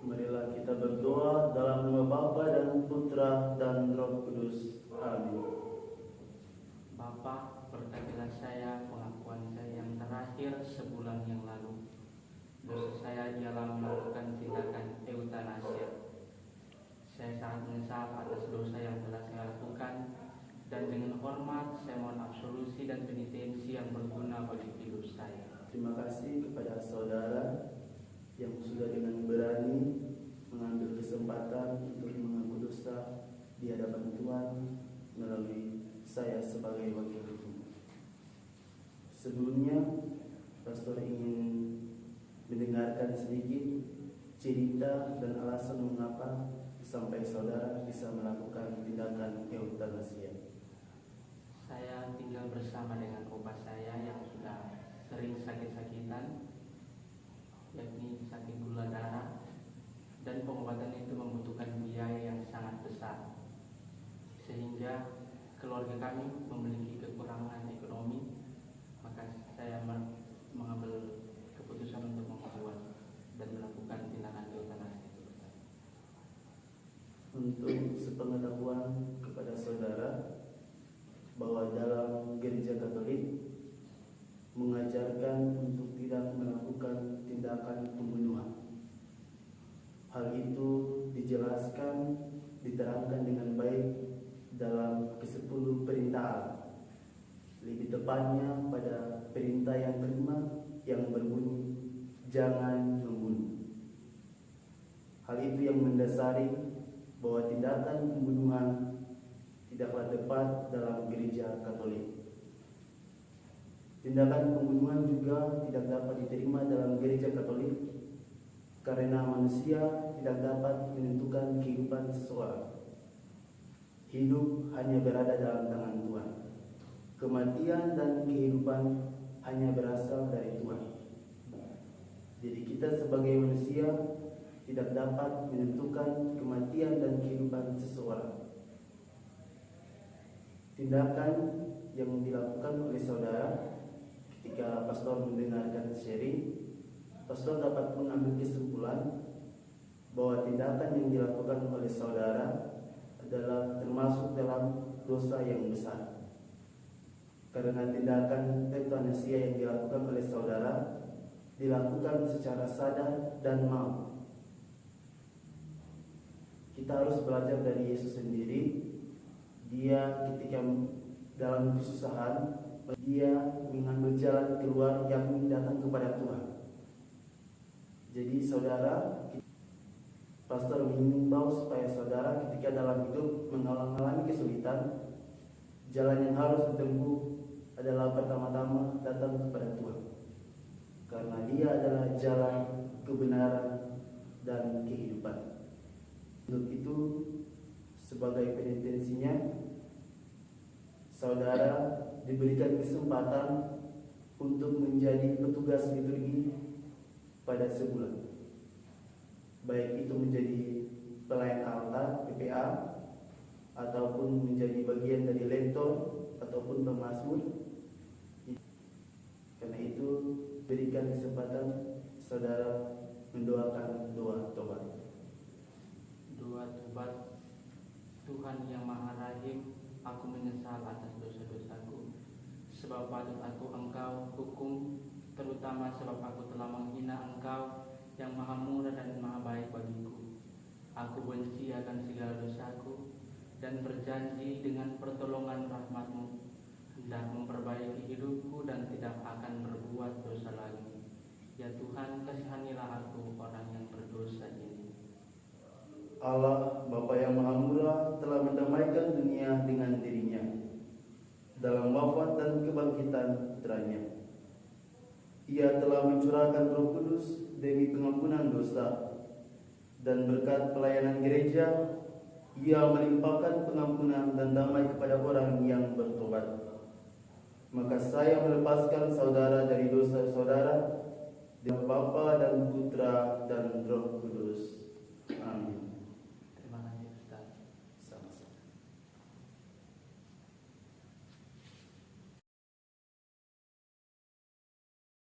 Marilah kita berdoa dalam nama Bapa dan Putra dan Roh Kudus. Amin. Bapa, berkatilah saya pengakuan saya yang terakhir sebulan yang lalu. Dosa saya ialah melakukan tindakan eutanasia. Saya sangat menyesal atas dosa yang telah saya lakukan, dan dengan hormat saya mohon absolusi dan penitensi yang berguna bagi hidup saya. Terima kasih kepada saudara yang sudah dengan berani mengambil kesempatan untuk mengaku dosa di hadapan Tuhan melalui saya sebagai wakil hukum. Sebelumnya, pastor ingin mendengarkan sedikit cerita dan alasan mengapa sampai saudara bisa melakukan tindakan eutanasia. Saya tinggal bersama dengan opa saya yang sudah sering sakit-sakitan, yakni sakit gula darah, dan pengobatan itu membutuhkan biaya yang sangat besar, sehingga keluarga kami memiliki kekurangan ekonomi. Maka saya mengambil keputusan untuk membuat dan melakukan tindakan eutanasi. Untuk sepengetahuan kepada saudara, bahwa dalam gereja Katolik mengajarkan untuk tidak melakukan tindakan pembunuhan. Hal itu dijelaskan, diterangkan dengan baik dalam ke-10 perintah Allah. Lebih tepatnya pada perintah yang kelima yang berbunyi jangan membunuh. Hal itu yang mendasari bahwa tindakan pembunuhan tidaklah tepat dalam gereja Katolik. Tindakan pembunuhan juga tidak dapat diterima dalam gereja Katolik karena manusia tidak dapat menentukan kehidupan seseorang. Hidup hanya berada dalam tangan Tuhan. Kematian dan kehidupan hanya berasal dari Tuhan. Jadi kita sebagai manusia tidak dapat menentukan kematian dan kehidupan seseorang. Tindakan yang dilakukan oleh saudara ketika pastor mendengarkan sharing, pastor dapat mengambil kesimpulan bahwa tindakan yang dilakukan oleh saudara adalah termasuk dalam dosa yang besar. Karena tindakan eutanasia yang dilakukan oleh saudara dilakukan secara sadar dan mau. Kita harus belajar dari Yesus sendiri. Dia ketika dalam kesusahan, dia mengambil jalan keluar yang datang kepada Tuhan. Jadi saudara, pastor mengimbau supaya saudara ketika dalam hidup mengalami kesulitan, jalan yang harus ditempuh adalah pertama-tama datang kepada Tuhan. Karena dia adalah jalan kebenaran dan kehidupan. Untuk itu, sebagai penitensinya, saudara diberikan kesempatan untuk menjadi petugas liturgi pada sebulan. Baik itu menjadi pelayan altar PPA ataupun menjadi bagian dari lektor ataupun pemazmur. Karena itu berikan kesempatan saudara mendoakan doa tobat. Doa tobat. Tuhan yang Maha Rahim, aku menyesal atas dosa-dosaku, sebab patut aku Engkau hukum, terutama sebab aku telah menghina Engkau yang Maha Murah dan Maha Baik bagiku. Aku benci akan segala dosaku dan berjanji dengan pertolongan rahmat-Mu hendak memperbaiki hidupku dan tidak akan berbuat dosa lagi. Ya Tuhan, kasihanilah aku orang yang berdosa ini. Allah, Bapa yang Maha Murah, telah mendamaikan dunia dengan dirinya dalam wafat dan kebangkitan putranya. Ia telah mencurahkan Roh Kudus demi pengampunan dosa, dan berkat pelayanan gereja, ia melimpahkan pengampunan dan damai kepada orang yang bertobat. Maka saya melepaskan saudara dari dosa saudara, dengan Bapa dan Putra dan Roh Kudus. Amin.